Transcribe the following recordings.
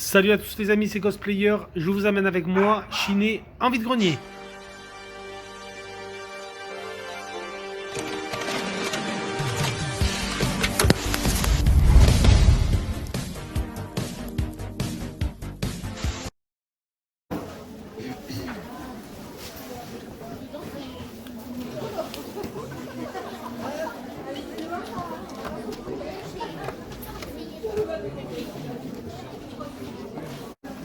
Salut à tous les amis, c'est Cosplayer. Je vous amène avec moi chiner en vide-grenier.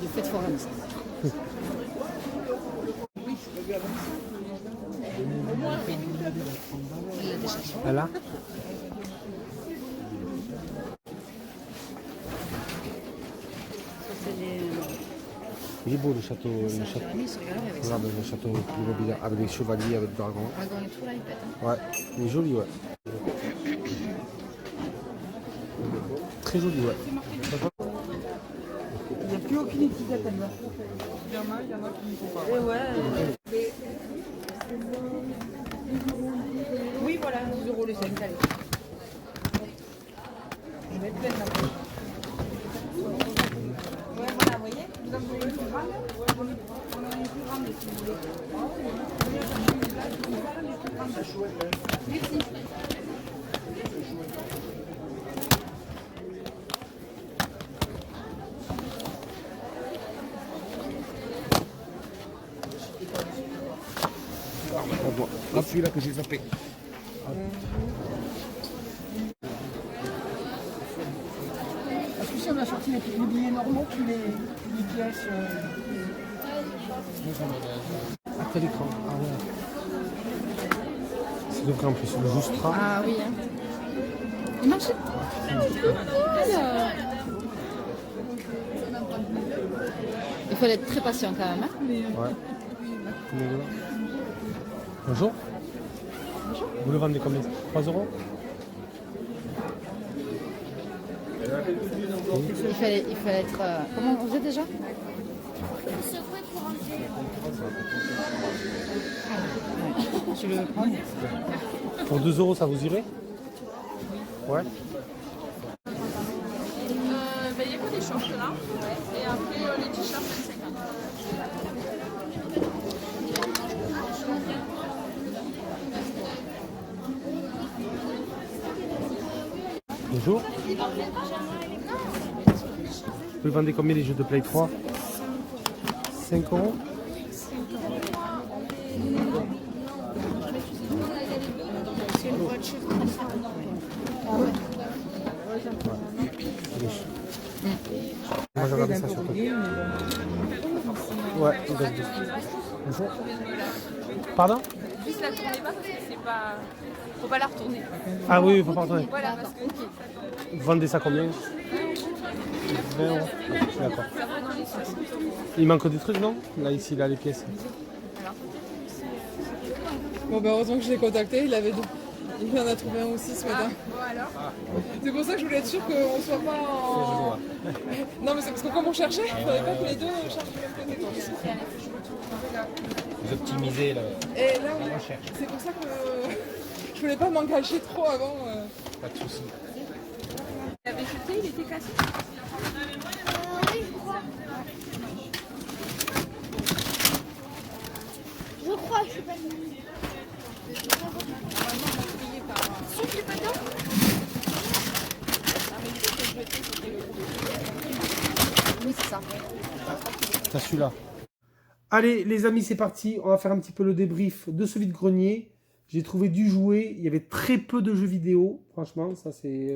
Du fait de forum. Voilà. Il est beau le château. Le château. Oui, se regarde avec ça. Regarde le château immobilier avec des chevaliers, avec des dragons. Dragon et tout là, il pète. Hein. Ouais, il est joli, ouais. Très joli, ouais. Il n'y a plus aucune étiquette à mettre. Il y en a qui ne font pas. Et ouais. Oui, voilà, 12 € les 5, allez. Je vais être pleine là. Ouais, voilà, vous voyez, vous en voulez une plus grande. On a une plus grande si vous voulez. Merci. Ah, celui-là que j'ai zappé. Est-ce que si on a sorti les billets normaux, puis les pièces Après l'écran. Ah ouais. C'est le vrai en plus, le Joustra. Ah oui, hein. Il marche. Alors. Il faut être très patient quand même. Hein. Ouais. Bonjour. Vous le vendez combien? 3 €? Il faut être. Comment vous êtes déjà? Tu veux le prendre? Pour 2 € ça vous irait? Ouais. Il n'y a que des shorts là. Et après les t-shirts 50. Bonjour. Vous le vendez combien les jeux de Play 3? 5 €? Moi j'ai regardé ça sur toi. Ouais, il donne deux. Bonjour. Pardon? Juste la tournez pas parce que c'est pas. Faut pas la retourner. Ah oui, il faut pas retourner. Voilà, parce que. Vous vendez ça combien? 20 €. D'accord. Il manque des trucs, non? Là, ici, là, les pièces. Bon, ben heureusement que je l'ai contacté, il en a trouvé un aussi ce matin. Bon alors. C'est pour ça que je voulais être sûre qu'on soit pas en. Non, mais c'est parce que comme on cherchait, il faudrait pas que les deux cherchent du même côté. Vous optimisez le... Et là, oui, c'est pour ça que je voulais pas m'engager trop avant. Pas de soucis. Il avait jeté, il était cassé. Je crois, je suis pas sûre. Souffle pas dedans. Oui, c'est ça. C'est celui-là. Allez, les amis, c'est parti. On va faire un petit peu le débrief de ce vide-grenier. J'ai trouvé du jouet. Il y avait très peu de jeux vidéo. Franchement, ça, c'est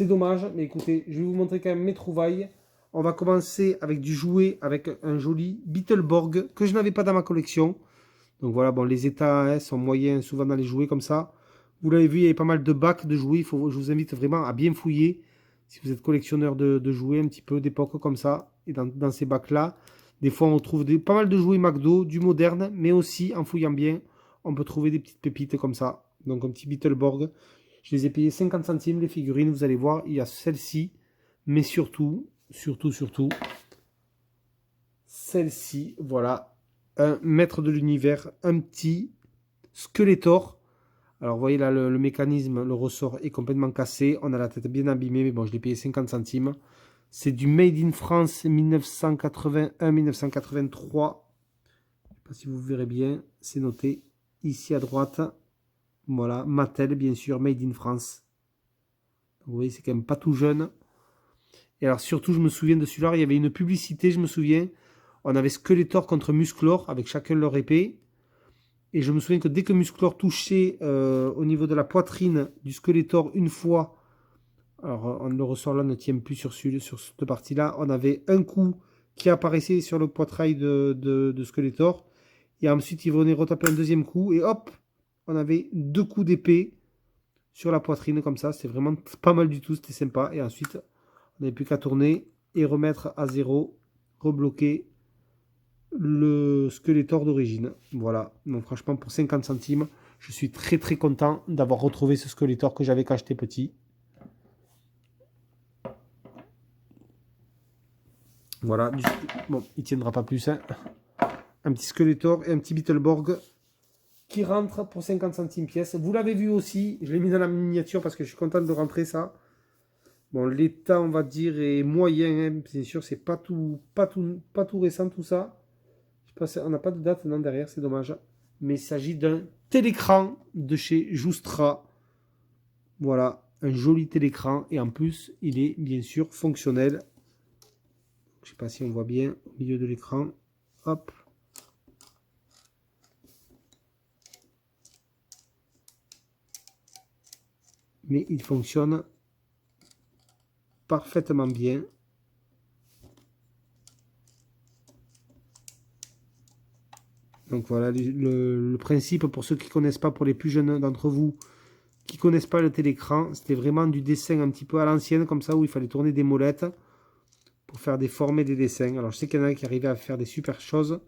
dommage. Mais écoutez, je vais vous montrer quand même mes trouvailles. On va commencer avec du jouet, avec un joli Beetleborg que je n'avais pas dans ma collection. Donc voilà, bon, les états hein, sont moyens souvent dans les jouets comme ça. Vous l'avez vu, il y avait pas mal de bacs de jouets. Je vous invite vraiment à bien fouiller. Si vous êtes collectionneur de jouets un petit peu d'époque comme ça. Et dans ces bacs-là, des fois on trouve pas mal de jouets McDo, du moderne. Mais aussi, en fouillant bien, on peut trouver des petites pépites comme ça. Donc un petit Beetleborg. Je les ai payés 50 centimes les figurines. Vous allez voir, il y a celle-ci. Mais surtout, celle-ci, voilà. Un maître de l'univers, un petit Skeletor. Alors, vous voyez là, le mécanisme, le ressort est complètement cassé. On a la tête bien abîmée, mais bon, je l'ai payé 50 centimes. C'est du Made in France 1981-1983. Je ne sais pas si vous verrez bien. C'est noté ici à droite. Voilà, Mattel, bien sûr, Made in France. Vous voyez, c'est quand même pas tout jeune. Et alors, surtout, je me souviens de celui-là, il y avait une publicité, je me souviens. On avait Skeletor contre Musclor, avec chacun leur épée. Et je me souviens que dès que Musclor touchait au niveau de la poitrine du Skeletor une fois, alors on le ressort là, ne tient plus sur cette partie-là, on avait un coup qui apparaissait sur le poitrail de Skeletor. Et ensuite, il venait retaper un deuxième coup, et hop, on avait 2 coups d'épée sur la poitrine, comme ça. C'était vraiment pas mal du tout, c'était sympa. Et ensuite, on n'avait plus qu'à tourner et remettre à 0, rebloquer le Skeletor d'origine. Voilà, donc franchement, pour 50 centimes, je suis très très content d'avoir retrouvé ce Skeletor que j'avais quand j'étais petit. Voilà, bon, il tiendra pas plus, hein. Un petit Skeletor et un petit Beetleborg qui rentre pour 50 centimes pièce. Vous l'avez vu aussi, je l'ai mis dans la miniature parce que je suis content de rentrer ça. Bon, l'état, on va dire, est moyen, hein. Bien sûr, c'est pas tout récent tout ça. Je sais pas, on n'a pas de date non derrière, c'est dommage. Mais il s'agit d'un télécran de chez Joustra. Voilà, un joli télécran et en plus, il est bien sûr fonctionnel. Je sais pas si on voit bien au milieu de l'écran. Hop. Mais il fonctionne parfaitement bien. Donc voilà le principe pour ceux qui ne connaissent pas, pour les plus jeunes d'entre vous qui ne connaissent pas le télécran, c'était vraiment du dessin un petit peu à l'ancienne comme ça, où il fallait tourner des molettes pour faire des formes et des dessins. Alors je sais qu'il y en a qui arrivaient à faire des super choses.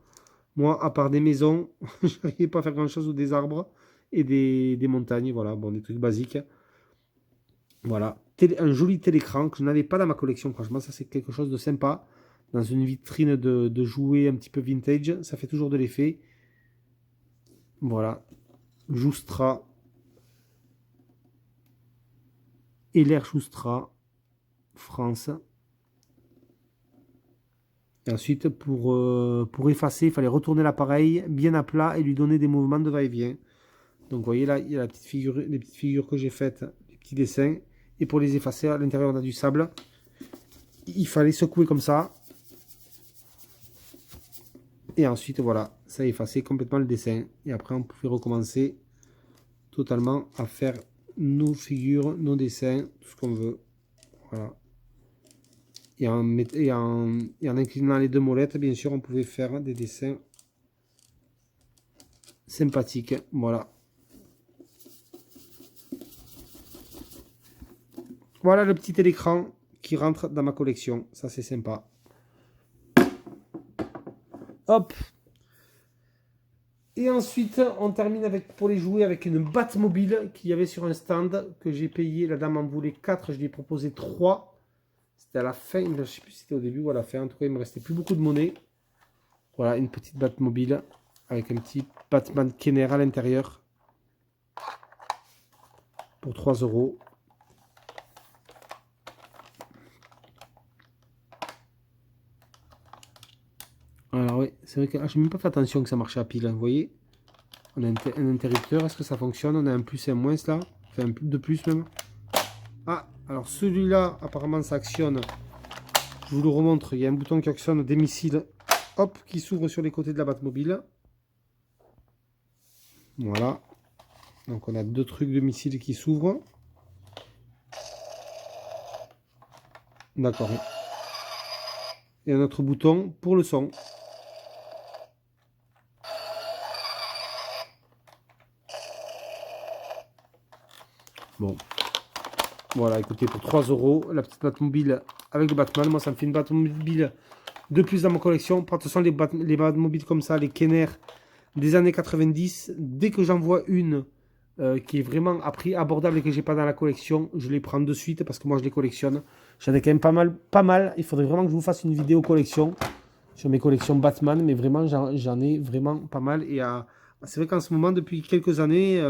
Moi, à part des maisons, je n'arrivais pas à faire grand chose, ou des arbres et des montagnes. Voilà, bon, des trucs basiques. Voilà, un joli télécran que je n'avais pas dans ma collection. Franchement, ça c'est quelque chose de sympa. Dans une vitrine de jouets un petit peu vintage, ça fait toujours de l'effet. Voilà, Joustra. Et l'air Joustra, France. Et ensuite, pour effacer, il fallait retourner l'appareil bien à plat et lui donner des mouvements de va-et-vient. Donc vous voyez là, il y a les petites figures que j'ai faites, les petits dessins. Et pour les effacer, à l'intérieur on a du sable. Il fallait secouer comme ça. Et ensuite voilà, ça a effacé complètement le dessin. Et après on pouvait recommencer totalement à faire nos figures, nos dessins, tout ce qu'on veut. Voilà. Et en inclinant les deux molettes, bien sûr, on pouvait faire des dessins sympathiques. Voilà. Voilà le petit écran qui rentre dans ma collection. Ça, c'est sympa. Hop. Et ensuite, on termine avec, pour les jouer, avec une Batmobile qu'il y avait sur un stand que j'ai payé. La dame en voulait 4, je lui ai proposé 3. C'était à la fin, je ne sais plus si c'était au début ou à la fin. En tout cas, il ne me restait plus beaucoup de monnaie. Voilà, une petite Batmobile avec un petit Batman Kenner à l'intérieur. Pour 3 €. Alors oui, c'est vrai que je n'ai même pas fait attention que ça marchait à pile. Hein, vous voyez, on a un interrupteur. Est-ce que ça fonctionne? On a un plus et un moins là. Enfin, un de plus même. Ah, alors celui-là, apparemment, ça actionne. Je vous le remontre. Il y a un bouton qui actionne des missiles. Hop, qui s'ouvre sur les côtés de la Batmobile. Voilà. Donc on a 2 trucs de missiles qui s'ouvrent. D'accord. Et un autre bouton pour le son. Bon. Voilà, écoutez, pour 3 €, la petite Batmobile avec le Batman. Moi, ça me fait une Batmobile de plus dans ma collection. De toute façon, les Batmobiles comme ça, les Kenner des années 90, dès que j'en vois une qui est vraiment à prix abordable et que j'ai pas dans la collection, je les prends de suite parce que moi, je les collectionne. J'en ai quand même pas mal. Il faudrait vraiment que je vous fasse une vidéo collection sur mes collections Batman, mais vraiment, j'en ai vraiment pas mal. Et c'est vrai qu'en ce moment, depuis quelques années,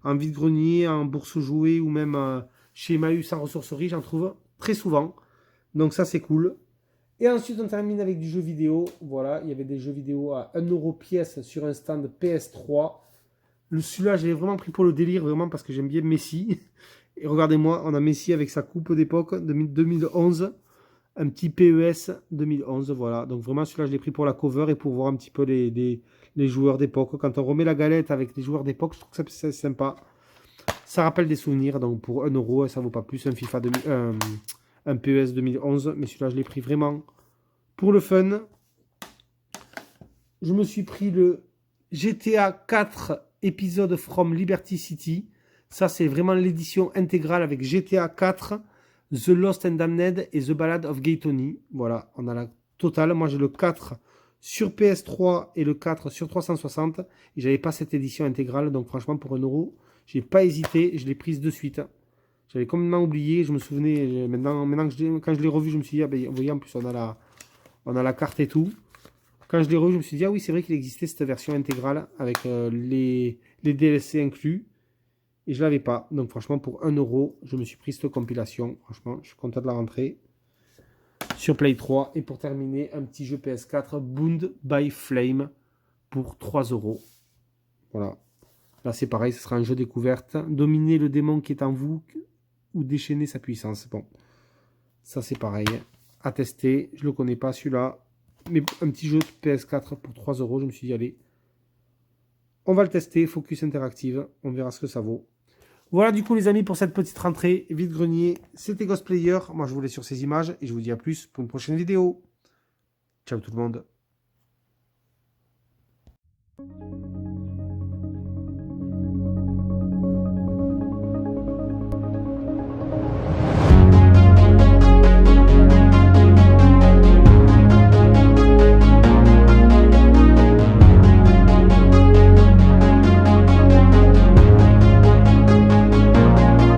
en vide-grenier, en bourse aux jouets ou même chez Emmaüs en ressourcerie, j'en trouve très souvent. Donc ça c'est cool. Et ensuite on termine avec du jeu vidéo. Voilà, il y avait des jeux vidéo à 1 euro pièce sur un stand PS3. Celui-là je l'ai vraiment pris pour le délire, vraiment parce que j'aime bien Messi. Et regardez-moi, on a Messi avec sa coupe d'époque 2011. Un petit PES 2011, voilà. Donc vraiment celui-là je l'ai pris pour la cover et pour voir un petit peu les joueurs d'époque. Quand on remet la galette avec les joueurs d'époque, je trouve que c'est sympa. Ça rappelle des souvenirs, donc pour 1 euro, ça vaut pas plus un FIFA un PES 2011. Mais celui-là je l'ai pris vraiment pour le fun. Je me suis pris le GTA 4 épisode from Liberty City. Ça c'est vraiment l'édition intégrale avec GTA 4. The Lost and Damned et The Ballad of Gay Tony. Voilà, on a la totale. Moi, j'ai le 4 sur PS3 et le 4 sur 360. Et j'avais pas cette édition intégrale. Donc, franchement, pour 1 euro, j'ai pas hésité. Je l'ai prise de suite. J'avais complètement oublié. Je me souvenais. Maintenant quand je l'ai revu, je me suis dit, ah ben, vous voyez, en plus, on a la carte et tout. Quand je l'ai revu, je me suis dit, ah oui, c'est vrai qu'il existait cette version intégrale avec les DLC inclus. Et je ne l'avais pas. Donc franchement, pour 1 euro, je me suis pris cette compilation. Franchement, je suis content de la rentrer. Sur Play 3. Et pour terminer, un petit jeu PS4, Bound by Flame, pour 3 euros. Voilà. Là, c'est pareil, ce sera un jeu découverte. Dominer le démon qui est en vous ou déchaîner sa puissance. Bon. Ça, c'est pareil. À tester. Je ne le connais pas, celui-là. Mais un petit jeu PS4 pour 3 euros. Je me suis dit, allez. On va le tester. Focus Interactive. On verra ce que ça vaut. Voilà du coup les amis pour cette petite rentrée vide-grenier. C'était Ghostplayer. Moi je vous laisse sur ces images et je vous dis à plus pour une prochaine vidéo. Ciao tout le monde.